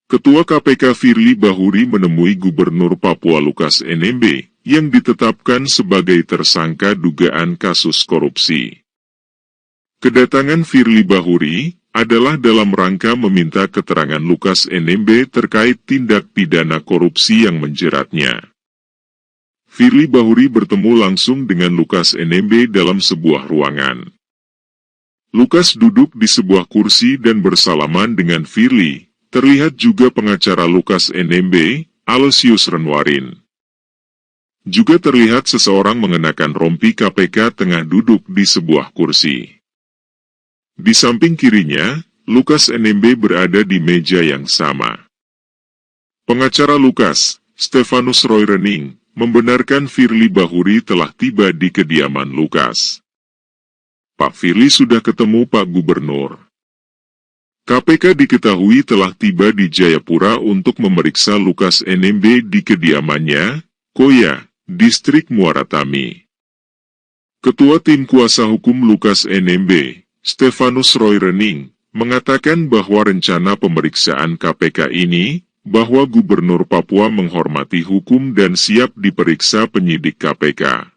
Ketua KPK Firly Bahuri menemui Gubernur Papua Lukas NMB yang ditetapkan sebagai tersangka dugaan kasus korupsi. Kedatangan Firly Bahuri adalah dalam rangka meminta keterangan Lukas NMB terkait tindak pidana korupsi yang menjeratnya. Firly Bahuri bertemu langsung dengan Lukas NMB dalam sebuah ruangan. Lukas duduk di sebuah kursi dan bersalaman dengan Firly. Terlihat juga pengacara Lukas NMB, Aloysius Renwarin. Juga terlihat seseorang mengenakan rompi KPK tengah duduk di sebuah kursi. Di samping kirinya, Lukas NMB berada di meja yang sama. Pengacara Lukas, Stefanus Roy Rening, membenarkan Firly Bahuri telah tiba di kediaman Lukas. Pak Firly sudah ketemu Pak Gubernur. KPK diketahui telah tiba di Jayapura untuk memeriksa Lukas NMB di kediamannya, Koya, Distrik Muara Tami. Ketua Tim Kuasa Hukum Lukas NMB, Stefanus Roy Rening, mengatakan bahwa rencana pemeriksaan KPK ini, bahwa Gubernur Papua menghormati hukum dan siap diperiksa penyidik KPK.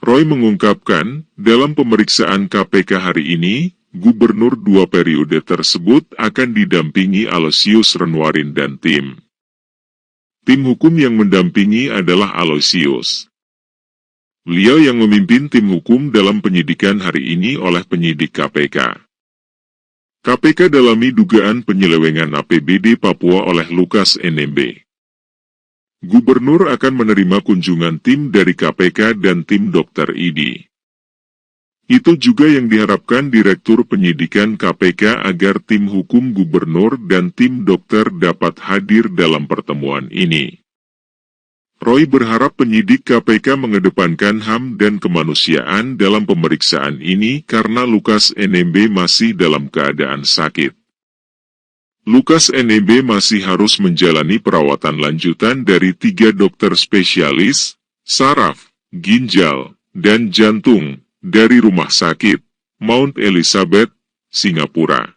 Roy mengungkapkan, dalam pemeriksaan KPK hari ini, Gubernur 2 periode tersebut akan didampingi Aloysius Renwarin dan tim. Tim hukum yang mendampingi adalah Aloysius. Beliau yang memimpin tim hukum dalam penyidikan hari ini oleh penyidik KPK. KPK dalami dugaan penyelewengan APBD Papua oleh Lukas NMB. Gubernur akan menerima kunjungan tim dari KPK dan tim Dr. ID. Itu juga yang diharapkan Direktur Penyidikan KPK agar tim hukum gubernur dan tim dokter dapat hadir dalam pertemuan ini. Roy berharap penyidik KPK mengedepankan HAM dan kemanusiaan dalam pemeriksaan ini karena Lukas NMB masih dalam keadaan sakit. Lukas NMB masih harus menjalani perawatan lanjutan dari 3 dokter spesialis, saraf, ginjal, dan jantung, dari Rumah Sakit Mount Elizabeth, Singapura.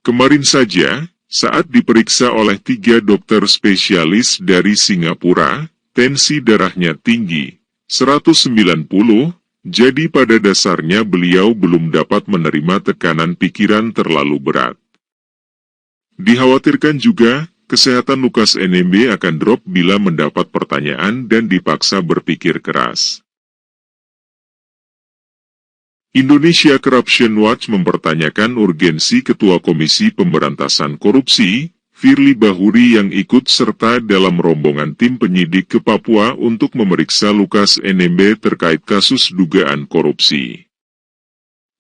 Kemarin saja, saat diperiksa oleh 3 dokter spesialis dari Singapura, tensi darahnya tinggi, 190, jadi pada dasarnya beliau belum dapat menerima tekanan pikiran terlalu berat. Dikhawatirkan juga, kesehatan Lukas NMB akan drop bila mendapat pertanyaan dan dipaksa berpikir keras. Indonesia Corruption Watch mempertanyakan urgensi Ketua Komisi Pemberantasan Korupsi, Firly Bahuri yang ikut serta dalam rombongan tim penyidik ke Papua untuk memeriksa Lukas NMB terkait kasus dugaan korupsi.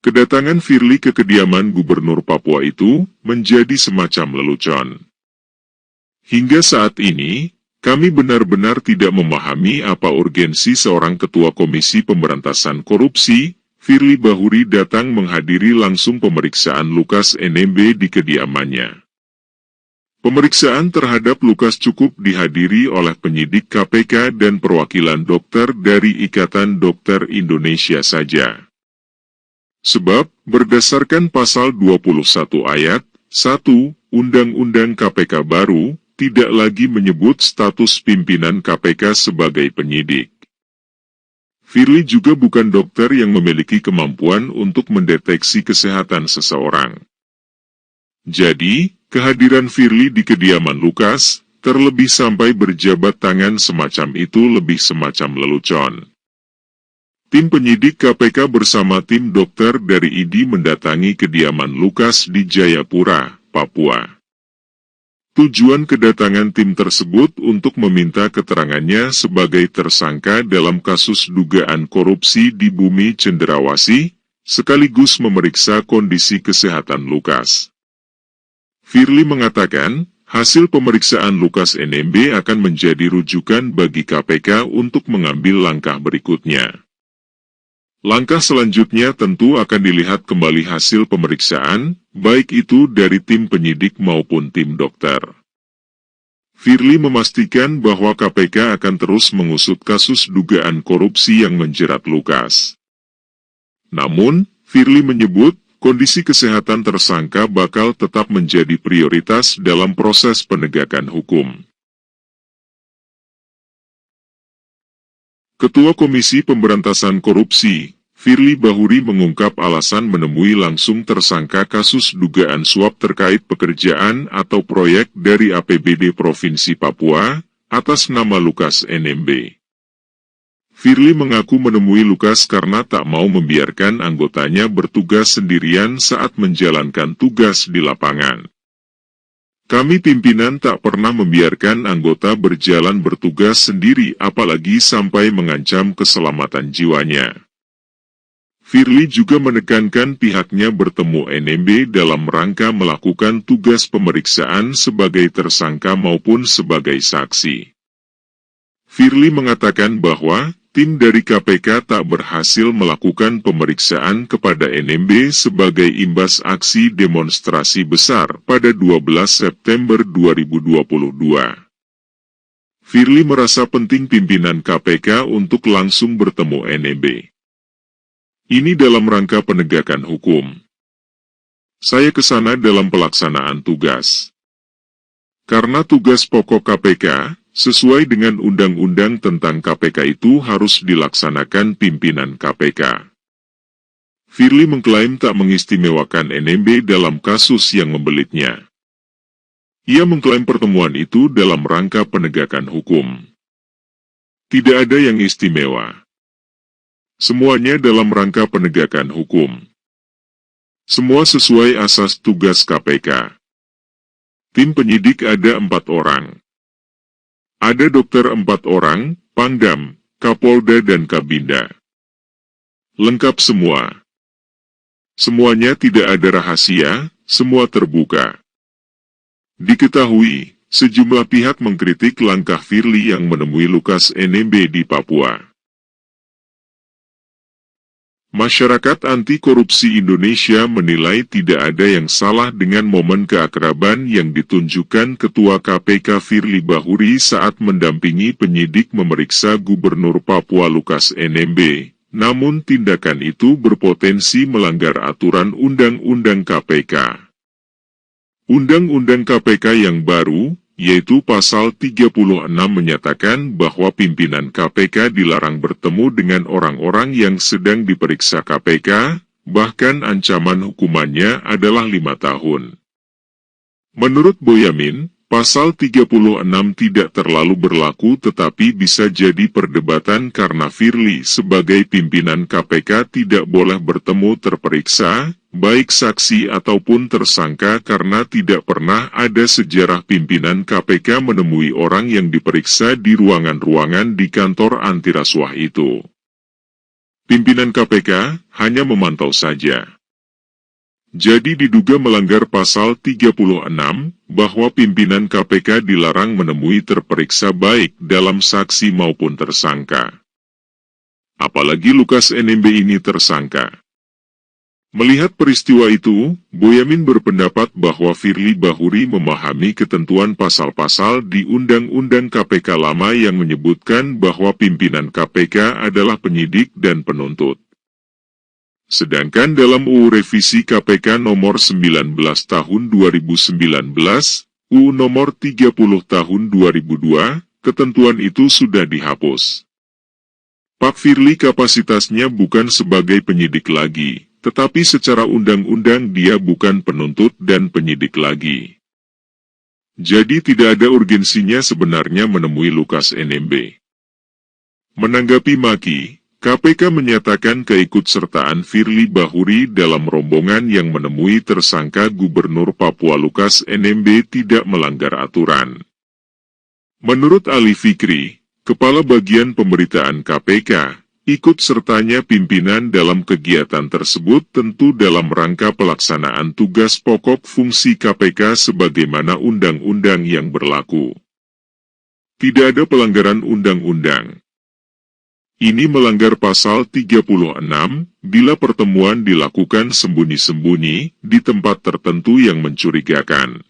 Kedatangan Firly ke kediaman Gubernur Papua itu menjadi semacam lelucon. Hingga saat ini, kami benar-benar tidak memahami apa urgensi seorang Ketua Komisi Pemberantasan Korupsi, Firly Bahuri datang menghadiri langsung pemeriksaan Lukas NMB di kediamannya. Pemeriksaan terhadap Lukas cukup dihadiri oleh penyidik KPK dan perwakilan dokter dari Ikatan Dokter Indonesia saja. Sebab, berdasarkan pasal 21 ayat 1 Undang-Undang KPK baru, tidak lagi menyebut status pimpinan KPK sebagai penyidik. Firly juga bukan dokter yang memiliki kemampuan untuk mendeteksi kesehatan seseorang. Jadi, kehadiran Firly di kediaman Lukas, terlebih sampai berjabat tangan semacam itu lebih semacam lelucon. Tim penyidik KPK bersama tim dokter dari ID mendatangi kediaman Lukas di Jayapura, Papua. Tujuan kedatangan tim tersebut untuk meminta keterangannya sebagai tersangka dalam kasus dugaan korupsi di Bumi Cenderawasih, sekaligus memeriksa kondisi kesehatan Lukas. Firly mengatakan, hasil pemeriksaan Lukas NMB akan menjadi rujukan bagi KPK untuk mengambil langkah berikutnya. Langkah selanjutnya tentu akan dilihat kembali hasil pemeriksaan, baik itu dari tim penyidik maupun tim dokter. Firly memastikan bahwa KPK akan terus mengusut kasus dugaan korupsi yang menjerat Lukas. Namun, Firly menyebut, kondisi kesehatan tersangka bakal tetap menjadi prioritas dalam proses penegakan hukum. Ketua Komisi Pemberantasan Korupsi, Firly Bahuri mengungkap alasan menemui langsung tersangka kasus dugaan suap terkait pekerjaan atau proyek dari APBD Provinsi Papua, atas nama Lukas NMB. Firly mengaku menemui Lukas karena tak mau membiarkan anggotanya bertugas sendirian saat menjalankan tugas di lapangan. Kami pimpinan tak pernah membiarkan anggota berjalan bertugas sendiri apalagi sampai mengancam keselamatan jiwanya. Firly juga menekankan pihaknya bertemu NMB dalam rangka melakukan tugas pemeriksaan sebagai tersangka maupun sebagai saksi. Firly mengatakan bahwa tim dari KPK tak berhasil melakukan pemeriksaan kepada NMB sebagai imbas aksi demonstrasi besar pada 12 September 2022. Firly merasa penting pimpinan KPK untuk langsung bertemu NMB. Ini dalam rangka penegakan hukum. Saya ke sana dalam pelaksanaan tugas. Karena tugas pokok KPK, sesuai dengan undang-undang tentang KPK itu harus dilaksanakan pimpinan KPK. Firly mengklaim tak mengistimewakan NMB dalam kasus yang membelitnya. Ia mengklaim pertemuan itu dalam rangka penegakan hukum. Tidak ada yang istimewa. Semuanya dalam rangka penegakan hukum. Semua sesuai asas tugas KPK. Tim penyidik ada 4 orang. Ada dokter 4 orang, Pangdam, Kapolda dan Kabinda. Lengkap semua. Semuanya tidak ada rahasia, semua terbuka. Diketahui, sejumlah pihak mengkritik langkah Firly yang menemui Lukas NMB di Papua. Masyarakat anti korupsi Indonesia menilai tidak ada yang salah dengan momen keakraban yang ditunjukkan Ketua KPK Firly Bahuri saat mendampingi penyidik memeriksa Gubernur Papua Lukas NMB, namun tindakan itu berpotensi melanggar aturan Undang-Undang KPK. Undang-Undang KPK yang baru, yaitu Pasal 36 menyatakan bahwa pimpinan KPK dilarang bertemu dengan orang-orang yang sedang diperiksa KPK, bahkan ancaman hukumannya adalah 5 tahun. Menurut Boyamin, Pasal 36 tidak terlalu berlaku tetapi bisa jadi perdebatan karena Firly sebagai pimpinan KPK tidak boleh bertemu terperiksa, baik saksi ataupun tersangka karena tidak pernah ada sejarah pimpinan KPK menemui orang yang diperiksa di ruangan-ruangan di kantor anti rasuah itu. Pimpinan KPK hanya memantau saja. Jadi diduga melanggar Pasal 36, bahwa pimpinan KPK dilarang menemui terperiksa baik dalam saksi maupun tersangka. Apalagi Lukas NMB ini tersangka. Melihat peristiwa itu, Boyamin berpendapat bahwa Firly Bahuri memahami ketentuan pasal-pasal di Undang-Undang KPK lama yang menyebutkan bahwa pimpinan KPK adalah penyidik dan penuntut. Sedangkan dalam UU Revisi KPK Nomor 19 Tahun 2019, UU Nomor 30 Tahun 2002, ketentuan itu sudah dihapus. Pak Firly kapasitasnya bukan sebagai penyidik lagi, tetapi secara undang-undang dia bukan penuntut dan penyidik lagi. Jadi tidak ada urgensinya sebenarnya menemui Lukas NMB. Menanggapi maki, KPK menyatakan keikutsertaan Firly Bahuri dalam rombongan yang menemui tersangka Gubernur Papua Lukas NMB tidak melanggar aturan. Menurut Ali Fikri, Kepala Bagian Pemberitaan KPK, ikut sertanya pimpinan dalam kegiatan tersebut tentu dalam rangka pelaksanaan tugas pokok fungsi KPK sebagaimana undang-undang yang berlaku. Tidak ada pelanggaran undang-undang. Ini melanggar Pasal 36 bila pertemuan dilakukan sembunyi-sembunyi di tempat tertentu yang mencurigakan.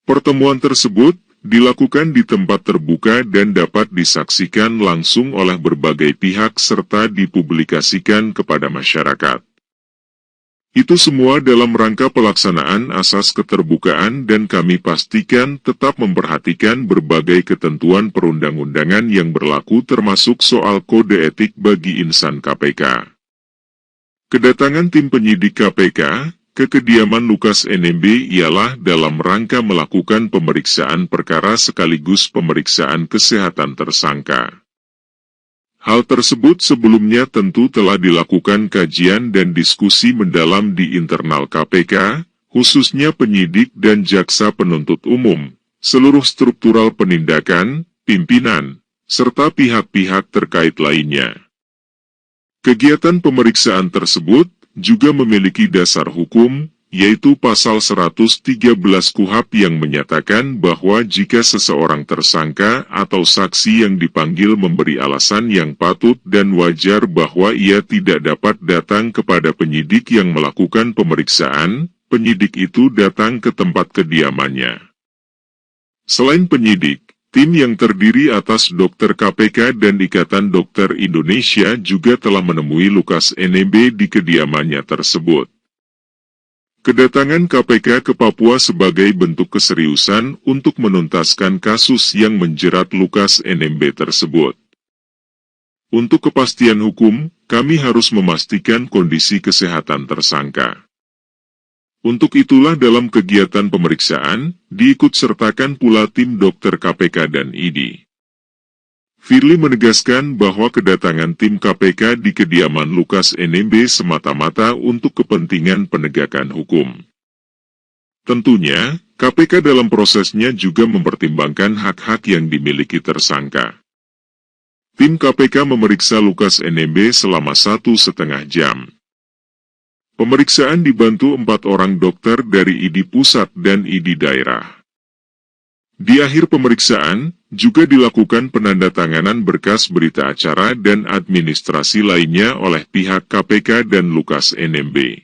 Pertemuan tersebut dilakukan di tempat terbuka dan dapat disaksikan langsung oleh berbagai pihak serta dipublikasikan kepada masyarakat. Itu semua dalam rangka pelaksanaan asas keterbukaan dan kami pastikan tetap memperhatikan berbagai ketentuan perundang-undangan yang berlaku termasuk soal kode etik bagi insan KPK. Kedatangan tim penyidik KPK ke kediaman Lukas NMB ialah dalam rangka melakukan pemeriksaan perkara sekaligus pemeriksaan kesehatan tersangka. Hal tersebut sebelumnya tentu telah dilakukan kajian dan diskusi mendalam di internal KPK, khususnya penyidik dan jaksa penuntut umum, seluruh struktural penindakan, pimpinan, serta pihak-pihak terkait lainnya. Kegiatan pemeriksaan tersebut juga memiliki dasar hukum, yaitu pasal 113 KUHP yang menyatakan bahwa jika seseorang tersangka atau saksi yang dipanggil memberi alasan yang patut dan wajar bahwa ia tidak dapat datang kepada penyidik yang melakukan pemeriksaan, penyidik itu datang ke tempat kediamannya. Selain penyidik, tim yang terdiri atas dokter KPK dan Ikatan Dokter Indonesia juga telah menemui Lukas NMB di kediamannya tersebut. Kedatangan KPK ke Papua sebagai bentuk keseriusan untuk menuntaskan kasus yang menjerat Lukas NMB tersebut. Untuk kepastian hukum, kami harus memastikan kondisi kesehatan tersangka. Untuk itulah dalam kegiatan pemeriksaan, diikutsertakan pula tim dokter KPK dan ID. Firly menegaskan bahwa kedatangan tim KPK di kediaman Lukas NMB semata-mata untuk kepentingan penegakan hukum. Tentunya, KPK dalam prosesnya juga mempertimbangkan hak-hak yang dimiliki tersangka. Tim KPK memeriksa Lukas NMB selama 1,5 jam. Pemeriksaan dibantu 4 orang dokter dari ID pusat dan ID daerah. Di akhir pemeriksaan, juga dilakukan penandatanganan berkas berita acara dan administrasi lainnya oleh pihak KPK dan Lukas NMB.